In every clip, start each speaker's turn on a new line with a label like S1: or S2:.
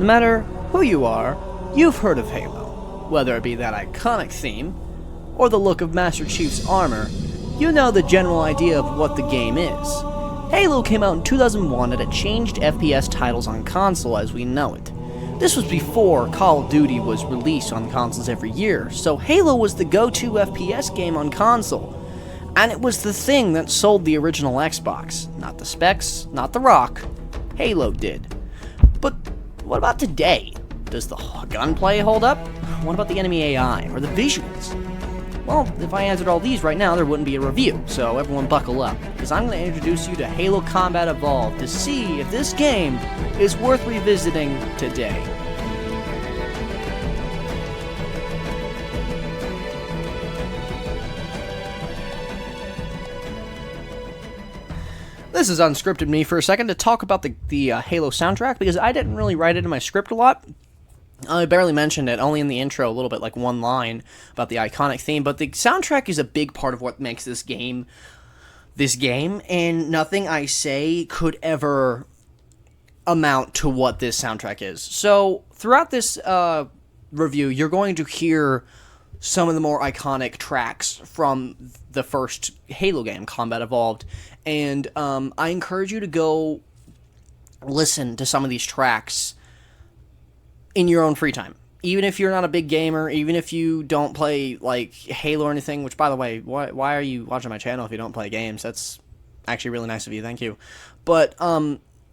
S1: No matter who you are, you've heard of Halo. Whether it be that iconic theme, or the look of Master Chief's armor, you know the general idea of what the game is. Halo came out in 2001 and it changed FPS titles on console as we know it. This was before Call of Duty was released on consoles every year, so Halo was the go-to FPS game on console. And it was the thing that sold the original Xbox. Not the specs, not the rock. Halo did. But what about today? Does the gunplay hold up? What about the enemy AI, or the visuals? Well, if I answered all these right now, there wouldn't be a review, so everyone buckle up, because I'm going to introduce you to Halo Combat Evolved to see if this game is worth revisiting today. This is Unscripted me for a second to talk about the Halo soundtrack, because I didn't really write it in my script a lot. I barely mentioned it, only in the intro, a little bit, like one line about the iconic theme, but the soundtrack is a big part of what makes this game, and nothing I say could ever amount to what this soundtrack is. So, throughout this review, you're going to hear some of the more iconic tracks from the first Halo game, Combat Evolved, and I encourage you to go listen to some of these tracks in your own free time. Even if you're not a big gamer, even if you don't play, like, Halo or anything, which, by the way, why are you watching my channel if you don't play games? That's actually really nice of you, thank you. But,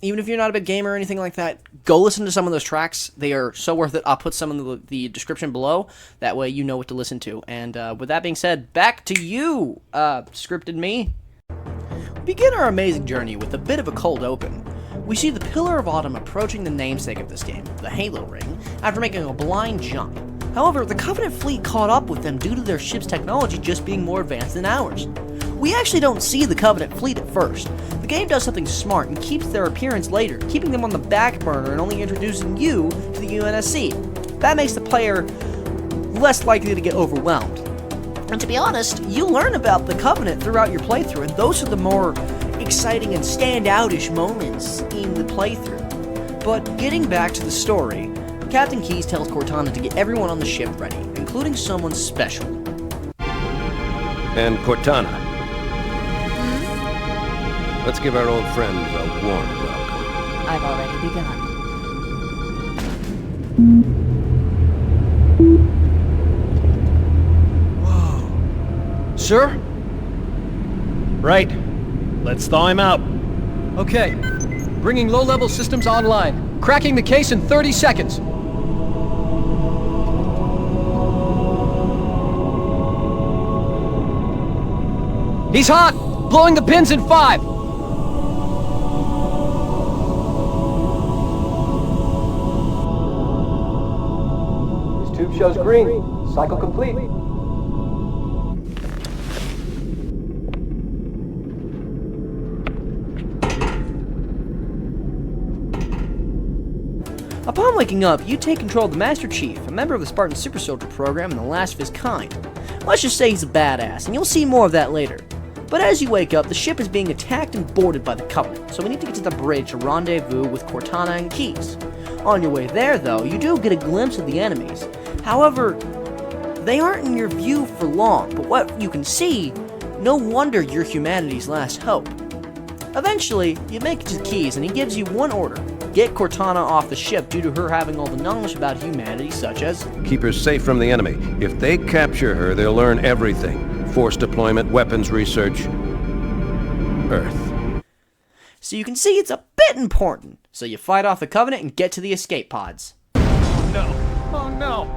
S1: even if you're not a big gamer or anything like that, go listen to some of those tracks. They are so worth it. I'll put some in the description below. That way you know what to listen to. And with that being said, back to you, Scripted me. We begin our amazing journey with a bit of a cold open. We see the Pillar of Autumn approaching the namesake of this game, the Halo Ring, after making a blind jump. However, the Covenant fleet caught up with them due to their ship's technology just being more advanced than ours. We actually don't see the Covenant fleet at first. The game does something smart and keeps their appearance later, keeping them on the back burner and only introducing you to the UNSC. That makes the player less likely to get overwhelmed. And to be honest, you learn about the Covenant throughout your playthrough, and those are the more exciting and stand-out-ish moments in the playthrough. But getting back to the story, Captain Keyes tells Cortana to get everyone on the ship ready, including someone special.
S2: And Cortana. Let's give our old friends a warm welcome.
S3: I've already begun.
S4: Whoa. Sir?
S5: Right. Let's thaw him out.
S4: Okay. Bringing low-level systems online. Cracking the case in 30 seconds. He's hot! Blowing the pins in 5! This tube shows green. Cycle complete.
S1: Upon waking up, you take control of the Master Chief, a member of the Spartan Super Soldier program and the last of his kind. Let's just say he's a badass, and you'll see more of that later. But as you wake up, the ship is being attacked and boarded by the Covenant, so we need to get to the bridge to rendezvous with Cortana and Keyes. On your way there, though, you do get a glimpse of the enemies. However, they aren't in your view for long, but what you can see, no wonder you're humanity's last hope. Eventually, you make it to Keyes, and he gives you one order. Get Cortana off the ship due to her having all the knowledge about humanity, such as
S2: Keep her safe from the enemy. If they capture her, they'll learn everything. Force deployment, weapons research, Earth.
S1: So you can see it's a bit important. So you fight off the Covenant and get to the escape pods.
S5: No. Oh no.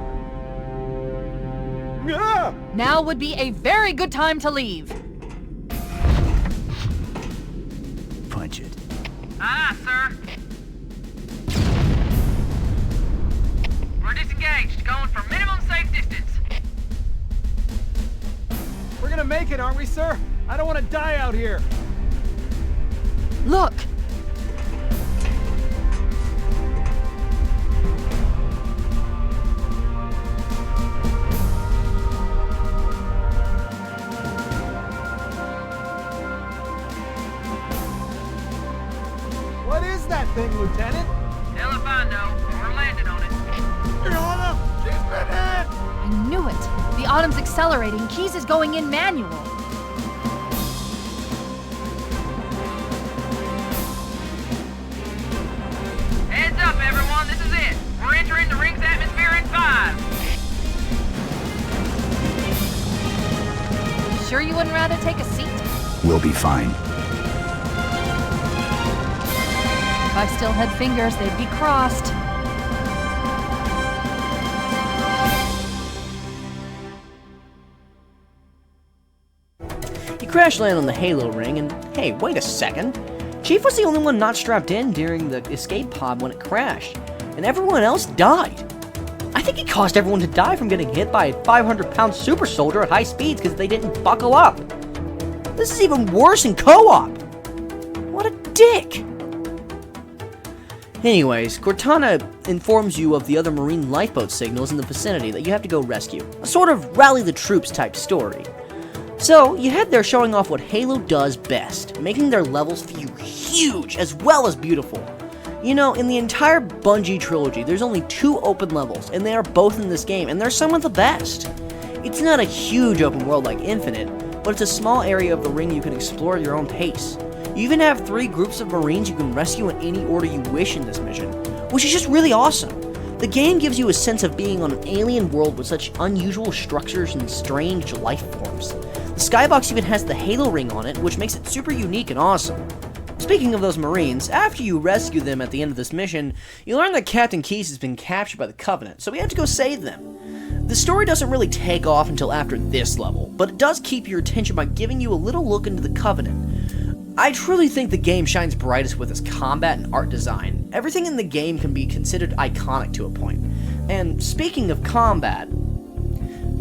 S5: Ah!
S3: Now would be a very good time to leave.
S1: Punch it.
S6: Sir. We're disengaged, going for minimum safe distance.
S5: We're gonna make it, aren't we, sir? I don't want to die out here.
S3: Look!
S5: What is that thing, Lieutenant?
S6: Hell if I know, but we're landing
S3: The Autumn's accelerating. Keys is going in manual.
S6: Heads up, everyone, this is it. We're entering the ring's atmosphere in 5.
S3: Sure you wouldn't rather take a seat?
S7: We'll be fine.
S3: If I still had fingers, they'd be crossed.
S1: You crash land on the Halo ring, and hey, wait a second. Chief was the only one not strapped in during the escape pod when it crashed, and everyone else died. I think it caused everyone to die from getting hit by a 500-pound super soldier at high speeds because they didn't buckle up. This is even worse in co-op. What a dick. Anyways, Cortana informs you of the other Marine lifeboat signals in the vicinity that you have to go rescue. A sort of rally the troops type story. So, you head there showing off what Halo does best, making their levels feel huge as well as beautiful. You know, in the entire Bungie trilogy, there's only 2 open levels, and they are both in this game, and they're some of the best. It's not a huge open world like Infinite, but it's a small area of the ring you can explore at your own pace. You even have 3 groups of Marines you can rescue in any order you wish in this mission, which is just really awesome. The game gives you a sense of being on an alien world with such unusual structures and strange life forms. The skybox even has the Halo ring on it, which makes it super unique and awesome. Speaking of those Marines, after you rescue them at the end of this mission, you learn that Captain Keyes has been captured by the Covenant, so we have to go save them. The story doesn't really take off until after this level, but it does keep your attention by giving you a little look into the Covenant. I truly think the game shines brightest with its combat and art design. Everything in the game can be considered iconic to a point. And speaking of combat,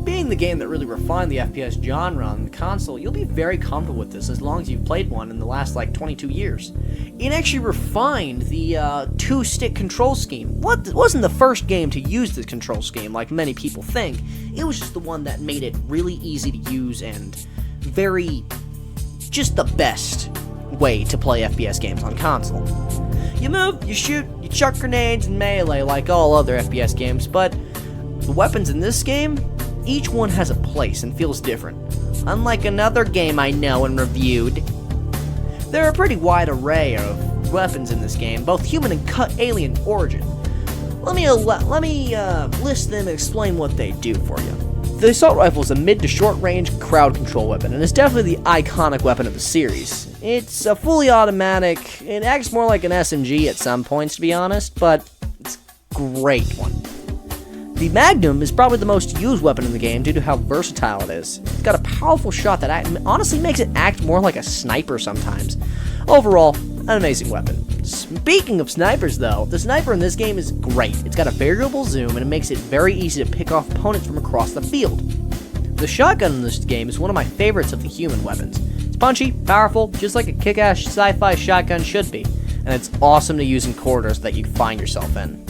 S1: being the game that really refined the FPS genre on the console, you'll be very comfortable with this as long as you've played one in the last 22 years. It actually refined the 2-stick control scheme. It wasn't the first game to use this control scheme like many people think. It was just the one that made it really easy to use and just the best way to play FPS games on console. You move, you shoot, you chuck grenades and melee like all other FPS games, but the weapons in this game, each one has a place and feels different, unlike another game I know and reviewed. There are a pretty wide array of weapons in this game, both human and alien origin. Let me list them and explain what they do for you. The assault rifle is a mid to short range crowd control weapon, and it's definitely the iconic weapon of the series. It's a fully automatic, it acts more like an SMG at some points to be honest, but it's a great one. The Magnum is probably the most used weapon in the game due to how versatile it is. It's got a powerful shot that honestly makes it act more like a sniper sometimes. Overall, an amazing weapon. Speaking of snipers though, the sniper in this game is great. It's got a variable zoom and it makes it very easy to pick off opponents from across the field. The shotgun in this game is one of my favorites of the human weapons. It's punchy, powerful, just like a kick-ass sci-fi shotgun should be, and it's awesome to use in corridors that you find yourself in.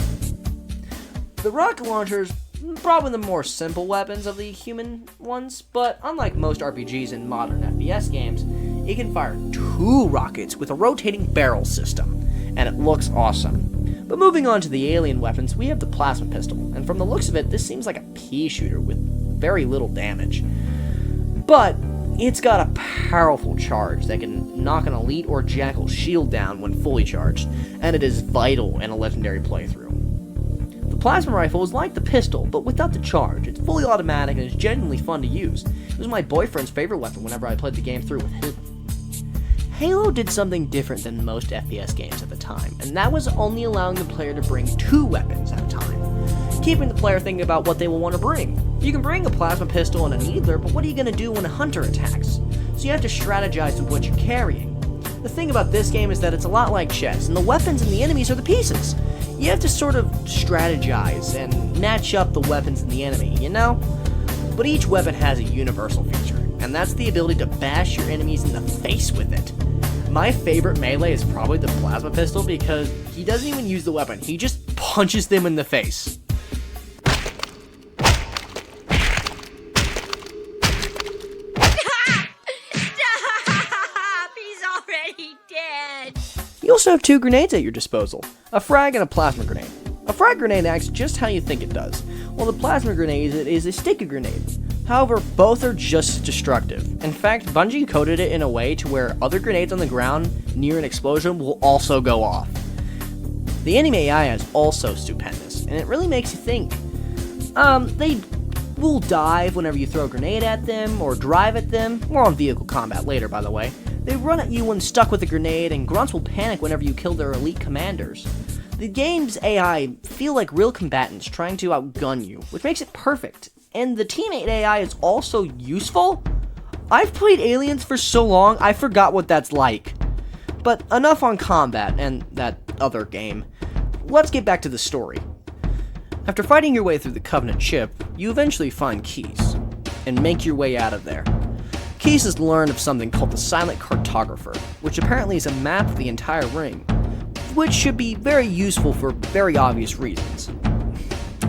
S1: The rocket launcher is probably the more simple weapons of the human ones, but unlike most RPGs and modern FPS games, it can fire 2 rockets with a rotating barrel system, and it looks awesome. But moving on to the alien weapons, we have the plasma pistol, and from the looks of it, this seems like a pea shooter with very little damage. But it's got a powerful charge that can knock an elite or jackal shield down when fully charged, and it is vital in a legendary playthrough. The plasma rifle is like the pistol, but without the charge. It's fully automatic and is genuinely fun to use. It was my boyfriend's favorite weapon whenever I played the game through with him. Halo did something different than most FPS games at the time, and that was only allowing the player to bring 2 weapons at a time, keeping the player thinking about what they will want to bring. You can bring a plasma pistol and a needler, but what are you going to do when a hunter attacks? So you have to strategize with what you're carrying. The thing about this game is that it's a lot like chess, and the weapons and the enemies are the pieces. You have to sort of strategize and match up the weapons and the enemy, you know? But each weapon has a universal feature, and that's the ability to bash your enemies in the face with it. My favorite melee is probably the plasma pistol because he doesn't even use the weapon, he just punches them in the face.
S8: Stop! He's already dead!
S1: You also have 2 grenades at your disposal, a frag and a plasma grenade. A frag grenade acts just how you think it does, while the plasma grenade is a sticky grenade. However, both are just as destructive. In fact, Bungie coded it in a way to where other grenades on the ground near an explosion will also go off. The enemy AI is also stupendous, and it really makes you think. They will dive whenever you throw a grenade at them, or drive at them. More on vehicle combat later, by the way. They run at you when stuck with a grenade, and grunts will panic whenever you kill their elite commanders. The game's AI feel like real combatants trying to outgun you, which makes it perfect. And the teammate AI is also useful? I've played Aliens for so long, I forgot what that's like. But enough on combat and that other game. Let's get back to the story. After fighting your way through the Covenant ship, you eventually find Keys, and make your way out of there. Keys has learned of something called the Silent Cartographer, which apparently is a map of the entire ring, which should be very useful for very obvious reasons.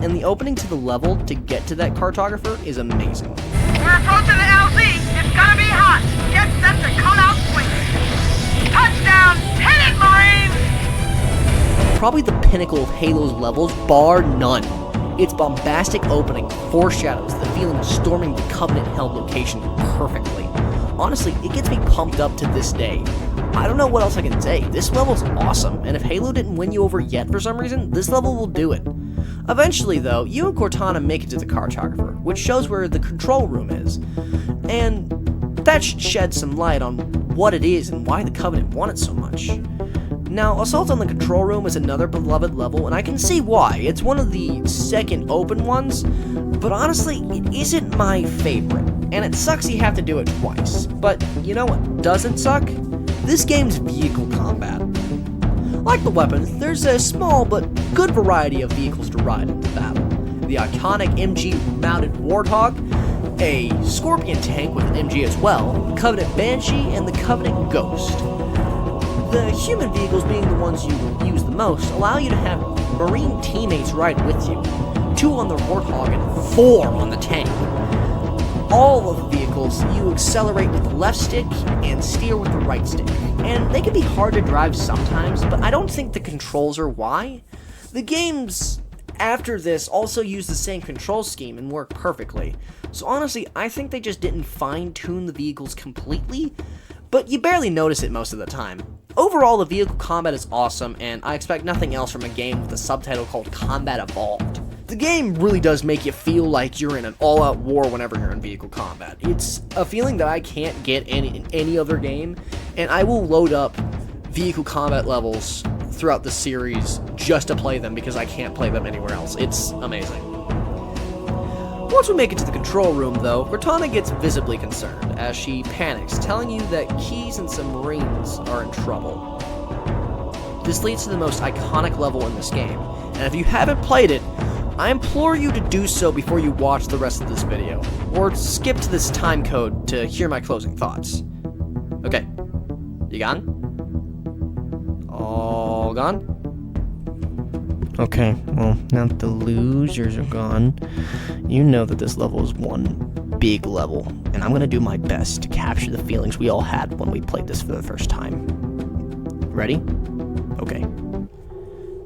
S1: And the opening to the level to get to that cartographer is amazing.
S6: We're approaching the LZ. It's gonna be hot. Get set to cut out swinging. Touchdown! Hit it, Marines!
S1: Probably the pinnacle of Halo's levels, bar none. Its bombastic opening foreshadows the feeling of storming the Covenant-held location perfectly. Honestly, it gets me pumped up to this day. I don't know what else I can say. This level's awesome, and if Halo didn't win you over yet for some reason, this level will do it. Eventually, though, you and Cortana make it to the cartographer, which shows where the control room is. And that should shed some light on what it is and why the Covenant want it so much. Now, Assault on the Control Room is another beloved level, and I can see why. It's one of the second open ones, but honestly, it isn't my favorite, and it sucks you have to do it twice. But you know what doesn't suck? This game's vehicle combat. Like the weapons, there's a small but good variety of vehicles to ride into battle. The iconic MG-mounted Warthog, a Scorpion tank with an MG as well, the Covenant Banshee, and the Covenant Ghost. The human vehicles, being the ones you will use the most, allow you to have Marine teammates ride with you. 2 on the Warthog and 4 on the tank. All of the vehicles, you accelerate with the left stick and steer with the right stick. And they can be hard to drive sometimes, but I don't think the controls are why. The games after this also use the same control scheme and work perfectly. So honestly, I think they just didn't fine-tune the vehicles completely, but you barely notice it most of the time. Overall, the vehicle combat is awesome, and I expect nothing else from a game with a subtitle called Combat Evolved. The game really does make you feel like you're in an all-out war whenever you're in vehicle combat. It's a feeling that I can't get in any other game, and I will load up vehicle combat levels throughout the series just to play them because I can't play them anywhere else. It's amazing. Once we make it to the control room, though, Cortana gets visibly concerned as she panics, telling you that Keys and some Marines are in trouble. This leads to the most iconic level in this game, and if you haven't played it, I implore you to do so before you watch the rest of this video, or skip to this time code to hear my closing thoughts. Okay, you gone? All gone? Okay, well, now that the losers are gone, you know that this level is one big level, and I'm gonna do my best to capture the feelings we all had when we played this for the first time. Ready? Okay.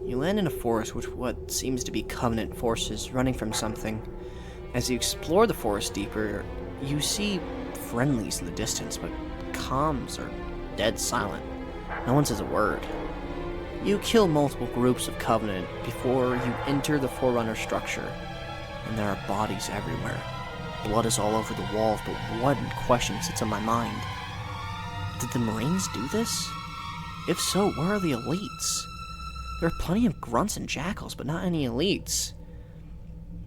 S1: You land in a forest with what seems to be Covenant forces running from something. As you explore the forest deeper, you see friendlies in the distance, but comms are dead silent. No one says a word. You kill multiple groups of Covenant before you enter the Forerunner structure, and there are bodies everywhere. Blood is all over the walls, but one question sits on my mind. Did the Marines do this? If so, where are the elites? There are plenty of grunts and jackals, but not any elites.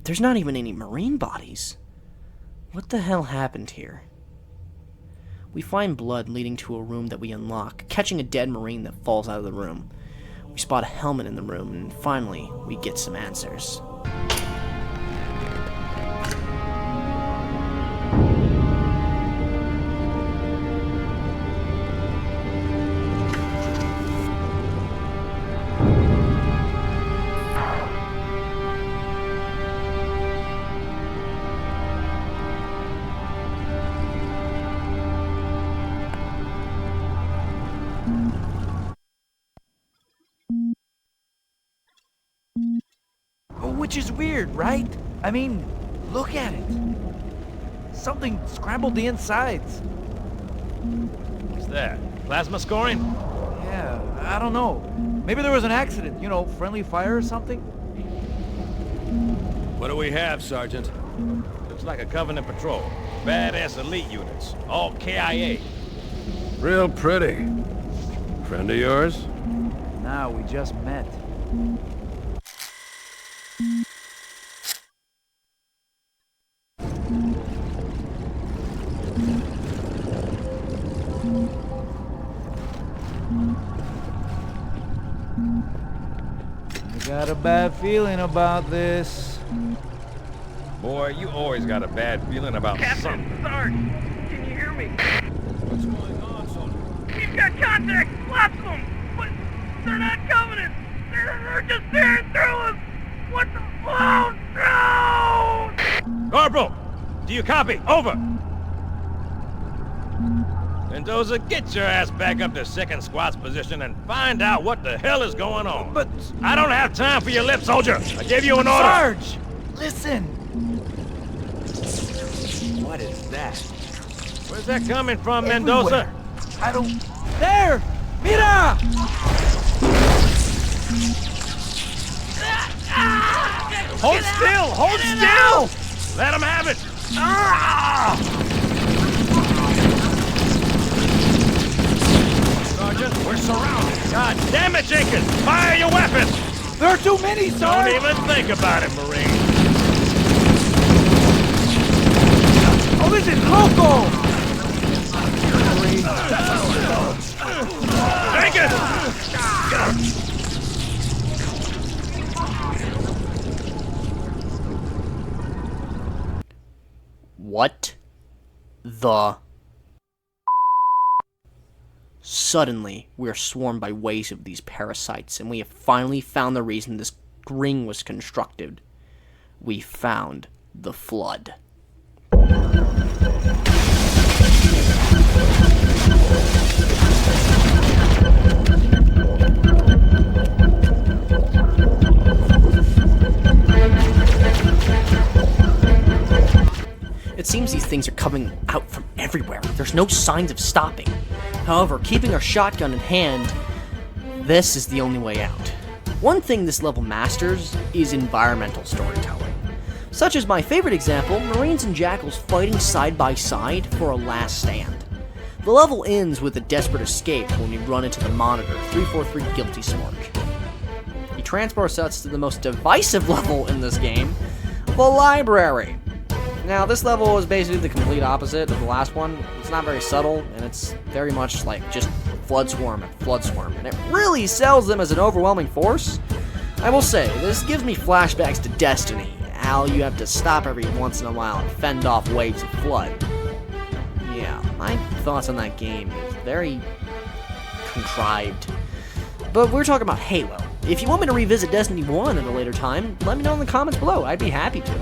S1: There's not even any Marine bodies. What the hell happened here? We find blood leading to a room that we unlock, catching a dead Marine that falls out of the room. We spot a helmet in the room, and finally, we get some answers.
S5: Which is weird, right? I mean, look at it. Something scrambled the insides.
S7: What's that? Plasma scoring?
S5: Yeah, I don't know. Maybe there was an accident, you know, friendly fire or something?
S7: What do we have, Sergeant? Looks like a Covenant patrol. Badass elite units. All KIA.
S2: Real pretty. Friend of yours?
S5: Nah, we just met. I got a bad feeling about this.
S7: Boy, you always got a bad feeling about something.
S6: Sarge, can you hear me?
S7: What's going on, soldier?
S6: He's got contact, lots of them, but they're not Covenant. They're just staring through us. What the? Oh no!
S7: Corporal, do you copy? Over. Mendoza, get your ass back up to second squad's position and find out what the hell is going on.
S5: But...
S7: I don't have time for your lip, soldier. I gave you an order.
S5: Sarge! Listen!
S7: What is that? Where's that coming from, Mendoza?
S5: I don't... There! Mira!
S7: Hold still! Hold still! Let him have it! Sergeant, we're surrounded. God damn it, Jenkins! Fire your weapons!
S5: There are too many, Sarge!
S7: Don't even think about it, Marine.
S5: Oh, this is local!
S7: Jenkins!
S1: What the... Suddenly, we are swarmed by waves of these parasites, and we have finally found the reason this ring was constructed. We found the flood. It seems these things are coming out from everywhere. There's no signs of stopping. However, keeping our shotgun in hand, this is the only way out. One thing this level masters is environmental storytelling. Such as my favorite example, Marines and Jackals fighting side by side for a last stand. The level ends with a desperate escape when we run into the Monitor 343 Guilty Smirk. He transports us to the most divisive level in this game, the library. Now, this level is basically the complete opposite of the last one. It's not very subtle, and it's very much like just Flood Swarm and Flood Swarm, and it really sells them as an overwhelming force. I will say, this gives me flashbacks to Destiny, how you have to stop every once in a while and fend off waves of flood. Yeah, my thoughts on that game is very contrived. But we're talking about Halo. If you want me to revisit Destiny 1 at a later time, let me know in the comments below. I'd be happy to.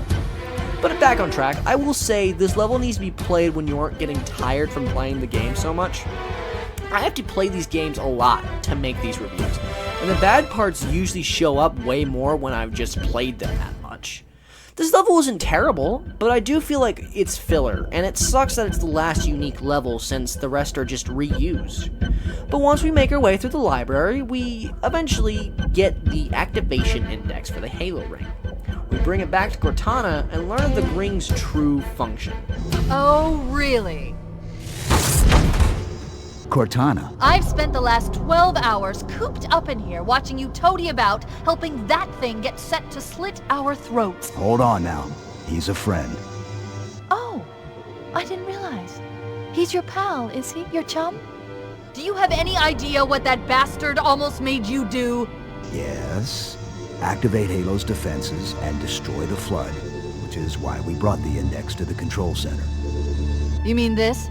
S1: But back on track, I will say this level needs to be played when you aren't getting tired from playing the game so much. I have to play these games a lot to make these reviews, and the bad parts usually show up way more when I've just played them that much. This level isn't terrible, but I do feel like it's filler, and it sucks that it's the last unique level since the rest are just reused. But once we make our way through the library, we eventually get the activation index for the Halo ring. We bring it back to Cortana and learn of the ring's true function.
S3: Oh, really?
S9: Cortana.
S3: I've spent the last 12 hours cooped up in here watching you toady about, helping that thing get set to slit our throats.
S9: Hold on now. He's a friend.
S3: Oh, I didn't realize. He's your pal, is he? Your chum? Do you have any idea what that bastard almost made you do?
S9: Yes. Activate Halo's defenses and destroy the Flood, which is why we brought the index to the control center.
S3: You mean this?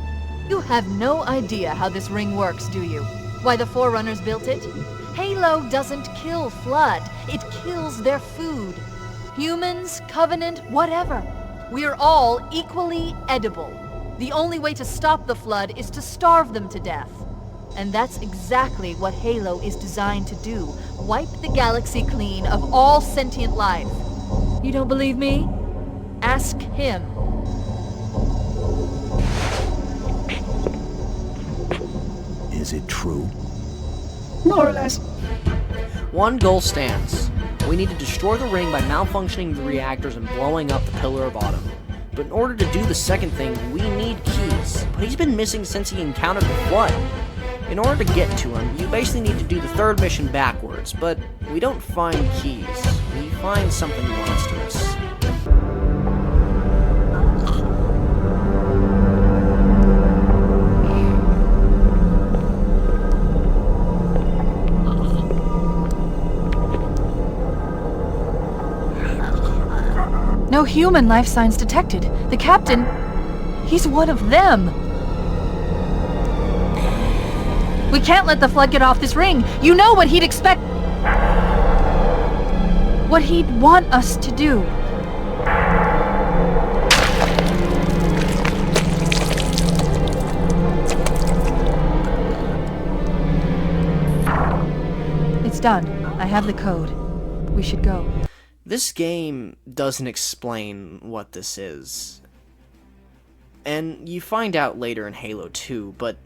S3: You have no idea how this ring works, do you? Why the Forerunners built it? Halo doesn't kill Flood. It kills their food. Humans, Covenant, whatever. We're all equally edible. The only way to stop the Flood is to starve them to death. And that's exactly what Halo is designed to do. Wipe the galaxy clean of all sentient life. You don't believe me? Ask him.
S9: Is it true?
S1: More or less. One goal stands. We need to destroy the ring by malfunctioning the reactors and blowing up the Pillar of Autumn. But in order to do the second thing, we need keys. But he's been missing since he encountered the Flood. In order to get to him, you basically need to do the third mission backwards, but we don't find keys. We find something monstrous.
S3: No human life signs detected. The captain, he's one of them. We can't let the Flood get off this ring. You know what he'd expect. What he'd want us to do. It's done. I have the code. We should go.
S1: This game doesn't explain what this is. And you find out later in Halo 2, but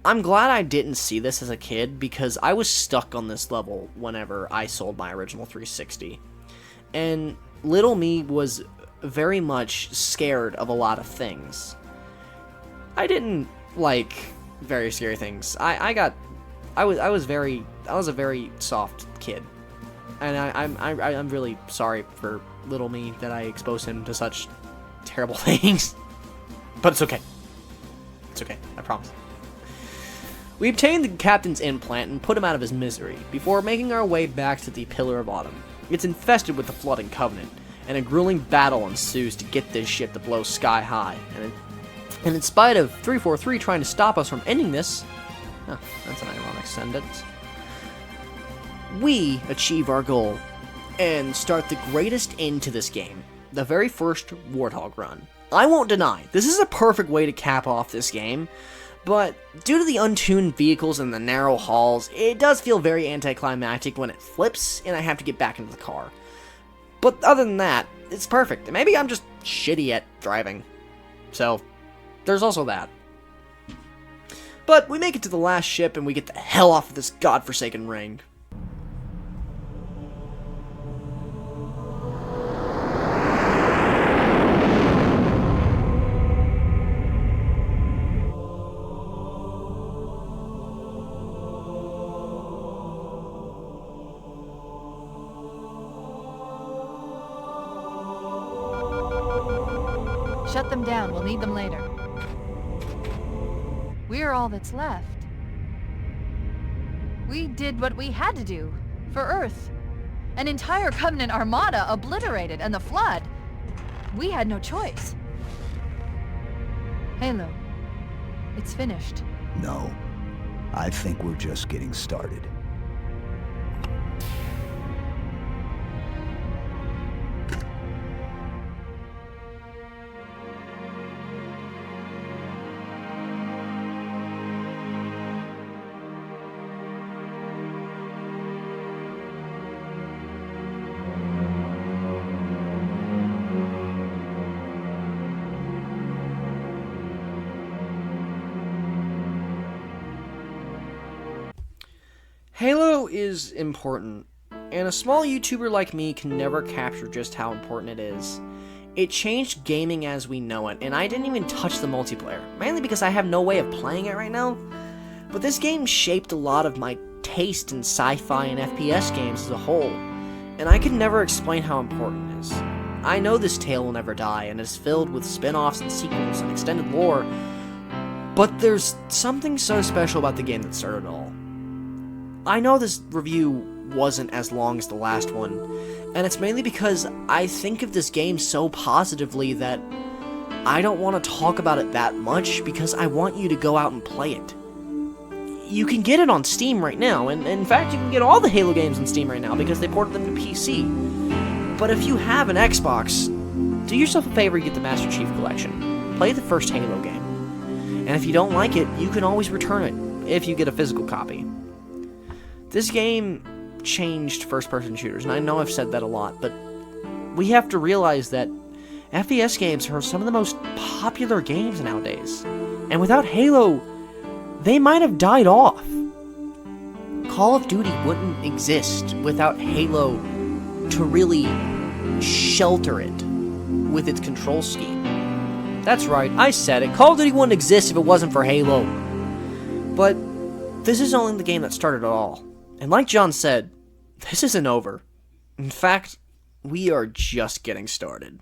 S1: I'm glad I didn't see this as a kid because I was stuck on this level whenever I sold my original 360. And little me was very much scared of a lot of things. I didn't like very scary things. I was a very soft kid. And I'm really sorry for little me that I exposed him to such terrible things. But it's okay. It's okay, I promise. We obtained the captain's implant and put him out of his misery, before making our way back to the Pillar of Autumn. It's infested with the Flood and Covenant, and a grueling battle ensues to get this ship to blow sky high. And in spite of 343 trying to stop us from ending this... Oh, that's an ironic sentence. We achieve our goal, and start the greatest end to this game. The very first Warthog run. I won't deny, this is a perfect way to cap off this game, but due to the untuned vehicles and the narrow halls, it does feel very anticlimactic when it flips and I have to get back into the car. But other than that, it's perfect. Maybe I'm just shitty at driving. So, there's also that. But we make it to the last ship and we get the hell off of this godforsaken ring.
S3: Shut them down. We'll need them later. We're all that's left. We did what we had to do for Earth. An entire Covenant armada obliterated, and the Flood. We had no choice. Halo, it's finished.
S9: No. I think we're just getting started.
S1: Halo is important, and a small YouTuber like me can never capture just how important it is. It changed gaming as we know it, and I didn't even touch the multiplayer, mainly because I have no way of playing it right now. But this game shaped a lot of my taste in sci-fi and FPS games as a whole, and I could never explain how important it is. I know this tale will never die, and is filled with spin-offs and sequels and extended lore, but there's something so special about the game that started it all. I know this review wasn't as long as the last one, and it's mainly because I think of this game so positively that I don't want to talk about it that much because I want you to go out and play it. You can get it on Steam right now, and in fact you can get all the Halo games on Steam right now because they ported them to PC. But if you have an Xbox, do yourself a favor and get the Master Chief Collection. Play the first Halo game. And if you don't like it, you can always return it if you get a physical copy. This game changed first-person shooters, and I know I've said that a lot, but we have to realize that FPS games are some of the most popular games nowadays. And without Halo, they might have died off. Call of Duty wouldn't exist without Halo to really shelter it with its control scheme. That's right, I said it. Call of Duty wouldn't exist if it wasn't for Halo. But this is only the game that started it all. And like John said, this isn't over. In fact, we are just getting started.